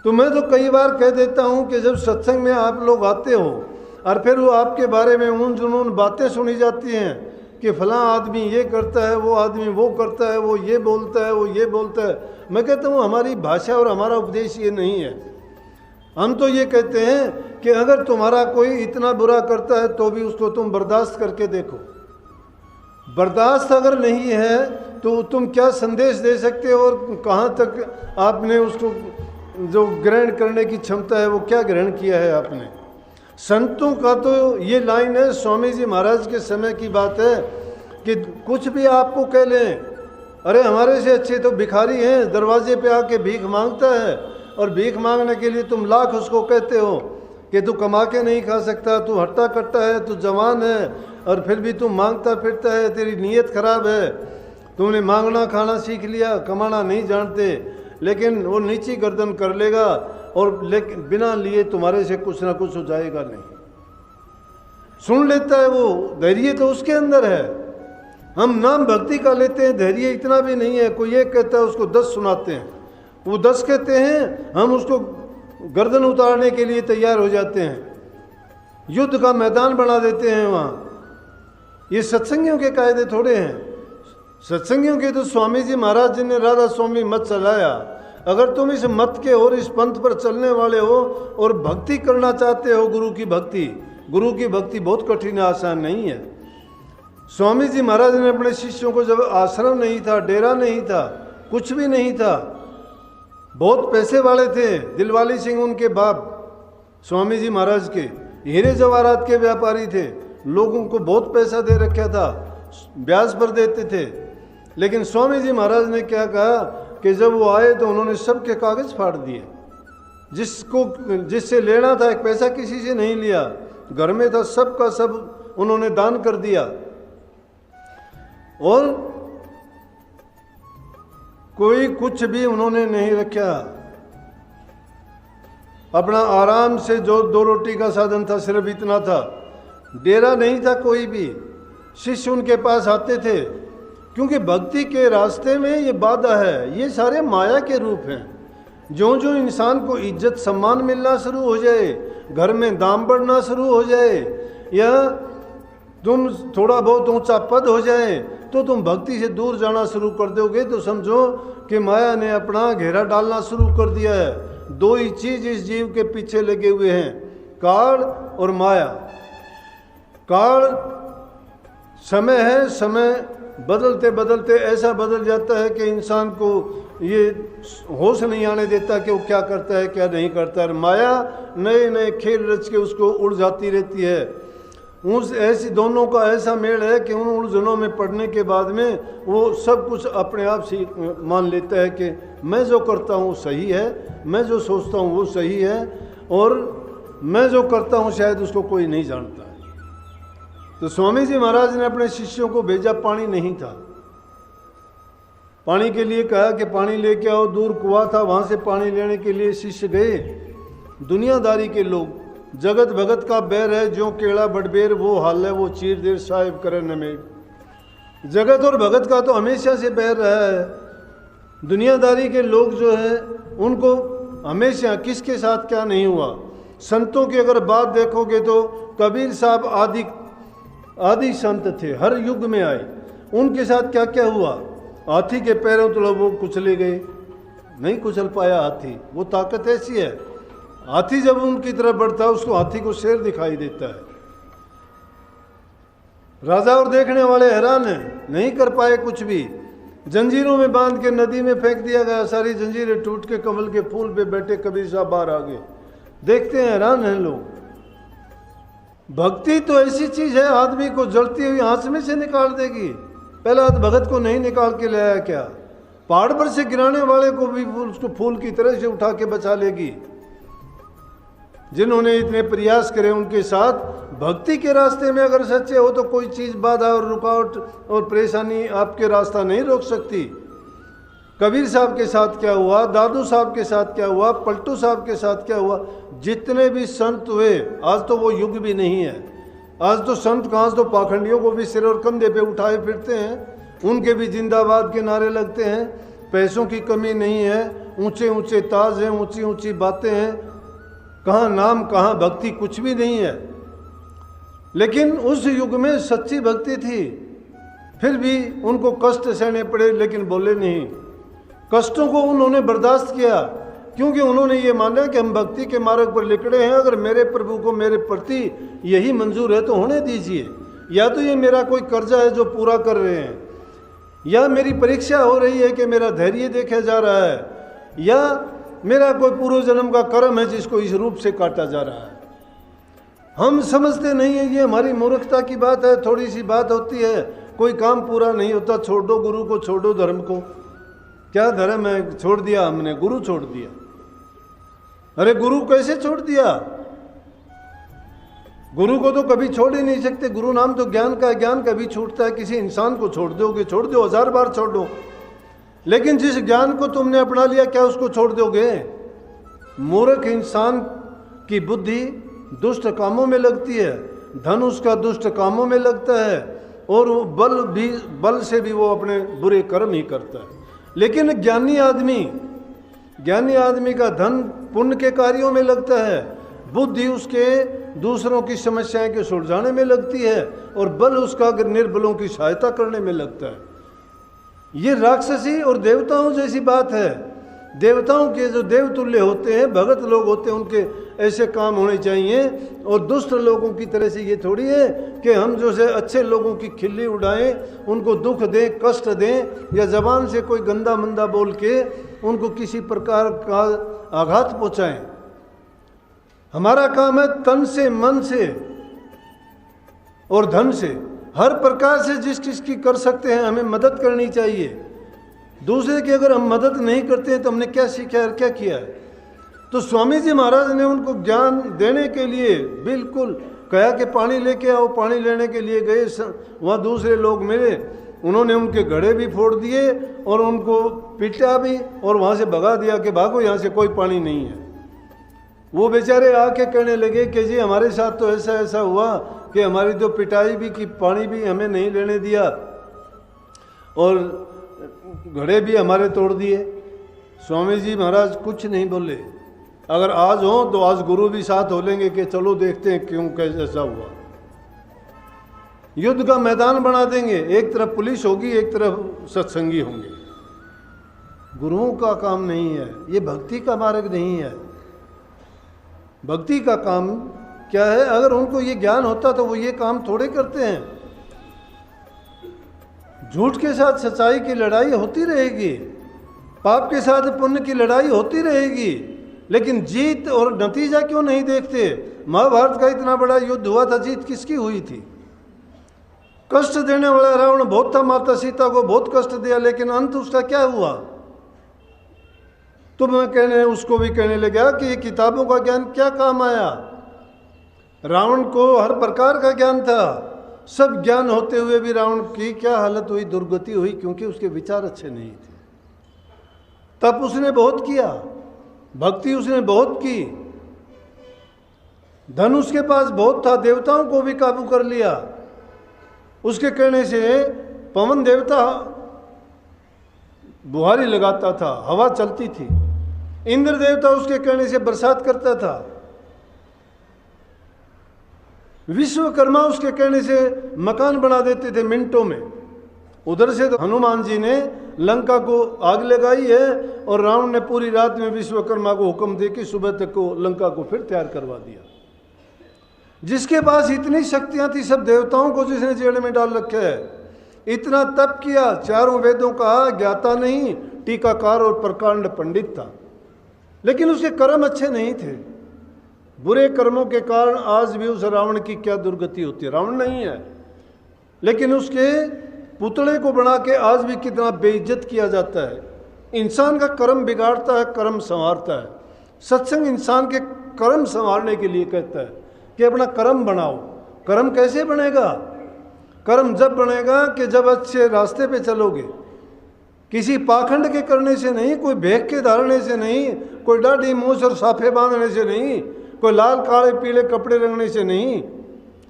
तो मैं तो कई बार कह देता हूँ कि जब सत्संग में आप लोग आते हो और फिर वो आपके बारे में उन जुनून बातें सुनी जाती हैं कि फलां आदमी ये करता है, वो आदमी वो करता है, वो ये बोलता है, वो ये बोलता है। मैं कहता हूँ हमारी भाषा और हमारा उपदेश ये नहीं है। हम तो ये कहते हैं कि अगर तुम्हारा कोई इतना बुरा करता है तो भी उसको तुम बर्दाश्त करके देखो। बर्दाश्त अगर नहीं है तो तुम क्या संदेश दे सकते हो और कहाँ तक आपने उसको जो ग्रहण करने की क्षमता है वो क्या ग्रहण किया है आपने। संतों का तो ये लाइन है, स्वामी जी महाराज के समय की बात है कि कुछ भी आपको कह लें, अरे हमारे से अच्छे तो भिखारी हैं, दरवाजे पे आके भीख मांगता है और भीख मांगने के लिए तुम लाख उसको कहते हो कि तू कमा के नहीं खा सकता, तू हट्टा कट्टा है, तू जवान है और फिर भी तू मांगता फिरता है, तेरी नीयत खराब है, तुमने मांगना खाना सीख लिया, कमाना नहीं जानते। लेकिन वो नीची गर्दन कर लेगा और लेकिन बिना लिए तुम्हारे से कुछ ना कुछ हो जाएगा नहीं। सुन लेता है वो, धैर्य तो उसके अंदर है। हम नाम भक्ति का लेते हैं, धैर्य इतना भी नहीं है। कोई एक कहता है उसको 10 सुनाते हैं, वो 10 कहते हैं, हम उसको गर्दन उतारने के लिए तैयार हो जाते हैं, युद्ध का मैदान बना देते हैं वहाँ। ये सत्संगियों के कायदे थोड़े हैं। सत्संगियों के तो स्वामी जी महाराज जी ने राधा स्वामी मत चलाया। अगर तुम इस मत के और इस पंथ पर चलने वाले हो और भक्ति करना चाहते हो, गुरु की भक्ति बहुत कठिन है, आसान नहीं है। स्वामी जी महाराज ने अपने शिष्यों को, जब आश्रम नहीं था, डेरा नहीं था, कुछ भी नहीं था, बहुत पैसे वाले थे, दिलवाली सिंह उनके बाप स्वामी जी महाराज के हीरे जवाहरात के व्यापारी थे, लोगों को बहुत पैसा दे रखा था, ब्याज पर देते थे। लेकिन स्वामी जी महाराज ने क्या कहा कि जब वो आए तो उन्होंने सबके कागज फाड़ दिए। जिससे लेना था, एक पैसा किसी से नहीं लिया, घर में था सब का सब उन्होंने दान कर दिया। और कोई कुछ भी उन्होंने नहीं रखा। अपना आराम से जो 2 रोटी का साधन था, सिर्फ इतना था। डेरा नहीं था कोई भी। शिष्य उनके पास आते थे, क्योंकि भक्ति के रास्ते में ये बाधा है, ये सारे माया के रूप हैं। जो जो इंसान को इज्जत सम्मान मिलना शुरू हो जाए, घर में दाम बढ़ना शुरू हो जाए, या तुम थोड़ा बहुत ऊंचा पद हो जाए, तो तुम भक्ति से दूर जाना शुरू कर दोगे। तो समझो कि माया ने अपना घेरा डालना शुरू कर दिया है। 2 ही चीज इस जीव के पीछे लगे हुए हैं, काल और माया। काल समय है, समय बदलते बदलते ऐसा बदल जाता है कि इंसान को ये होश नहीं आने देता कि वो क्या करता है क्या नहीं करता है। माया नए नए खेल रच के उसको उड़ जाती रहती है। उस ऐसी दोनों का ऐसा मेल है कि उन उलझनों में पड़ने के बाद में वो सब कुछ अपने आप से मान लेता है कि मैं जो करता हूँ सही है, मैं जो सोचता हूँ वो सही है, और मैं जो करता हूँ शायद उसको कोई नहीं जानता है। तो स्वामी जी महाराज ने अपने शिष्यों को भेजा, पानी नहीं था, पानी के लिए कहा कि पानी लेके आओ। दूर कुआं था, वहाँ से पानी लेने के लिए शिष्य गए। दुनियादारी के लोग, जगत भगत का बैर है, जो केड़ा बड़बेर वो हाल है, वो चीर देर साहिब करे नमेर। जगत और भगत का तो हमेशा से बैर रहा है। दुनियादारी के लोग जो है उनको हमेशा किसके साथ क्या नहीं हुआ। संतों की अगर बात देखोगे तो कबीर साहब आदि संत थे, हर युग में आए। उनके साथ क्या क्या हुआ। हाथी के पैरों तले वो कुचले गए, नहीं कुचल पाया हाथी, वो ताकत ऐसी है। हाथी जब उनकी तरफ बढ़ता है उसको हाथी को शेर दिखाई देता है। राजा और देखने वाले हैरान हैं, नहीं कर पाए कुछ भी। जंजीरों में बांध के नदी में फेंक दिया गया, सारी जंजीरें टूट के कमल के फूल पे बैठे कबीर साहब बाहर आ गए। देखते हैं, हैरान हैं लोग। भक्ति तो ऐसी चीज है, आदमी को जलती हुई आंच में से निकाल देगी। पहला भगत को नहीं निकाल के ले आया क्या, पहाड़ पर से गिराने वाले को भी उसको फूल की तरह से उठा के बचा लेगी। जिन्होंने इतने प्रयास करे उनके साथ भक्ति के रास्ते में अगर सच्चे हो तो कोई चीज बाधा और रुकावट और परेशानी आपके रास्ता नहीं रोक सकती। कबीर साहब के साथ क्या हुआ, दादू साहब के साथ क्या हुआ, पलटू साहब के साथ क्या हुआ, जितने भी संत हुए, आज तो वो युग भी नहीं है। आज तो संत कहाँ, तो पाखंडियों को भी सिर और कंधे पे उठाए फिरते हैं, उनके भी जिंदाबाद के नारे लगते हैं। पैसों की कमी नहीं है, ऊंचे ऊंचे ताज हैं, ऊंची ऊंची बातें हैं, कहाँ नाम कहाँ भक्ति, कुछ भी नहीं है। लेकिन उस युग में सच्ची भक्ति थी, फिर भी उनको कष्ट सहने पड़े लेकिन बोले नहीं। कष्टों को उन्होंने बर्दाश्त किया क्योंकि उन्होंने ये माना कि हम भक्ति के मार्ग पर निकले हैं, अगर मेरे प्रभु को मेरे प्रति यही मंजूर है तो होने दीजिए। या तो ये मेरा कोई कर्जा है जो पूरा कर रहे हैं, या मेरी परीक्षा हो रही है कि मेरा धैर्य देखा जा रहा है, या मेरा कोई पूर्व जन्म का कर्म है जिसको इस रूप से काटा जा रहा है। हम समझते नहीं है, ये हमारी मूर्खता की बात है। थोड़ी सी बात होती है, कोई काम पूरा नहीं होता, छोड़ दो गुरु को, छोड़ो धर्म को। क्या धर्म है, छोड़ दिया हमने, गुरु छोड़ दिया। अरे गुरु कैसे छोड़ दिया? गुरु को तो कभी छोड़ ही नहीं सकते। गुरु नाम तो ज्ञान का है, ज्ञान कभी छूटता है? किसी इंसान को छोड़ दोगे? छोड़ दो, 1000 बार छोड़ दो, लेकिन जिस ज्ञान को तुमने अपना लिया क्या उसको छोड़ दोगे? मूर्ख इंसान की बुद्धि दुष्ट कामों में लगती है, धन उसका दुष्ट कामों में लगता है, और वो बल से भी वो अपने बुरे कर्म ही करता है। लेकिन ज्ञानी आदमी का धन पुण्य के कार्यों में लगता है, बुद्धि उसके दूसरों की समस्याएं के सुलझाने में लगती है, और बल उसका निर्बलों की सहायता करने में लगता है। ये राक्षसी और देवताओं जैसी बात है। देवताओं के जो देवतुल्य होते हैं, भगत लोग होते हैं, उनके ऐसे काम होने चाहिए, और दुष्ट लोगों की तरह से ये थोड़ी है कि हम जो से अच्छे लोगों की खिल्ली उड़ाएं, उनको दुख दें, कष्ट दें, या जबान से कोई गंदा मंदा बोल के उनको किसी प्रकार का आघात पहुंचाएं। हमारा काम है तन से, मन से और धन से, हर प्रकार से जिस किसकी कर सकते हैं हमें मदद करनी चाहिए। दूसरे की अगर हम मदद नहीं करते हैं तो हमने क्या सीखा है, क्या किया है? तो स्वामी जी महाराज ने उनको ज्ञान देने के लिए बिल्कुल कहा कि पानी लेके आओ। पानी लेने के लिए गए, वहाँ दूसरे लोग मिले, उन्होंने उनके घड़े भी फोड़ दिए और उनको पीटा भी, और वहाँ से भगा दिया कि भागो, यहाँ से कोई पानी नहीं है। वो बेचारे आके कहने लगे कि जी हमारे साथ तो ऐसा ऐसा हुआ कि हमारी तो पिटाई भी की, पानी भी हमें नहीं लेने दिया, और घड़े भी हमारे तोड़ दिए। स्वामी जी महाराज कुछ नहीं बोले। अगर आज हो तो आज गुरु भी साथ हो लेंगे कि चलो देखते हैं क्यों कैसे ऐसा हुआ। युद्ध का मैदान बना देंगे, एक तरफ पुलिस होगी, एक तरफ सत्संगी होंगे। गुरुओं का काम नहीं है, ये भक्ति का मार्ग नहीं है। भक्ति का काम क्या है? अगर उनको ये ज्ञान होता तो वो ये काम थोड़े करते हैं। झूठ के साथ सच्चाई की लड़ाई होती रहेगी, पाप के साथ पुण्य की लड़ाई होती रहेगी, लेकिन जीत और नतीजा क्यों नहीं देखते? महाभारत का इतना बड़ा युद्ध हुआ था, जीत किसकी हुई थी? कष्ट देने वाला रावण बहुत था, माता सीता को बहुत कष्ट दिया, लेकिन अंत उसका क्या हुआ? तो मैं कहने उसको भी कहने लगा कि ये किताबों का ज्ञान क्या काम आया? रावण को हर प्रकार का ज्ञान था, सब ज्ञान होते हुए भी रावण की क्या हालत हुई, दुर्गति हुई, क्योंकि उसके विचार अच्छे नहीं थे। तब उसने बहुत किया, भक्ति उसने बहुत की, धन उसके पास बहुत था, देवताओं को भी काबू कर लिया। उसके कहने से पवन देवता बुहारी लगाता था, हवा चलती थी। इंद्र देवता उसके कहने से बरसात करता था। विश्वकर्मा उसके कहने से मकान बना देते थे मिनटों में। उधर से तो हनुमान जी ने लंका को आग लगाई है, और रावण ने पूरी रात में विश्वकर्मा को हुक्म दे कि सुबह तक को लंका को फिर तैयार करवा दिया। जिसके पास इतनी शक्तियां थी, सब देवताओं को जिसने जेल में डाल रखा है, इतना तप किया, चारों वेदों का ज्ञाता नहीं, टीकाकार और प्रकांड पंडित था, लेकिन उसके कर्म अच्छे नहीं थे। बुरे कर्मों के कारण आज भी उस रावण की क्या दुर्गति होती है। रावण नहीं है, लेकिन उसके पुतले को बना के आज भी कितना बेइज्जत किया जाता है। इंसान का कर्म बिगाड़ता है, कर्म संवारता है। सत्संग इंसान के कर्म संवारने के लिए कहता है कि अपना कर्म बनाओ। कर्म कैसे बनेगा? कर्म जब बनेगा कि जब अच्छे रास्ते पे चलोगे, किसी पाखंड के करने से नहीं, कोई भेक के धारने से नहीं, कोई दाढ़ी मूछ और साफे बांधने से नहीं, कोई लाल काले पीले कपड़े रंगने से नहीं।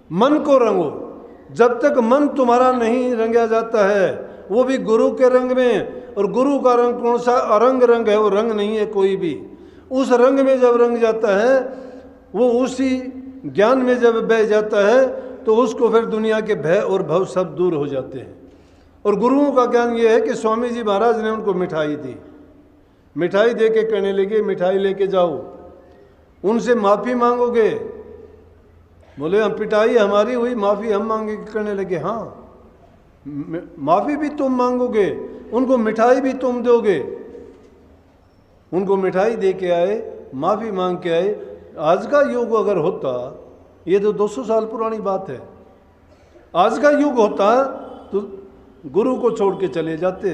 मन को रंगो। जब तक मन तुम्हारा नहीं रंगा जाता है, वो भी गुरु के रंग में, और गुरु का रंग कौन सा? अरंग रंग है, वो रंग नहीं है कोई भी। उस रंग में जब रंग जाता है, वो उसी ज्ञान में जब बह जाता है, तो उसको फिर दुनिया के भय और भव सब दूर हो जाते हैं। और गुरुओं का ज्ञान ये है कि स्वामी जी महाराज ने उनको मिठाई दी, मिठाई दे के कहने लगे मिठाई लेके जाओ, उनसे माफ़ी मांगोगे? बोले हम पिटाई हमारी हुई, माफ़ी हम मांगे? कहने लगे हाँ, माफ़ी भी तुम मांगोगे, उनको मिठाई भी तुम दोगे। उनको मिठाई दे के आए, माफ़ी मांग के आए। आज का युग अगर होता, ये तो 200 साल पुरानी बात है, आज का युग होता तो गुरु को छोड़ के चले जाते।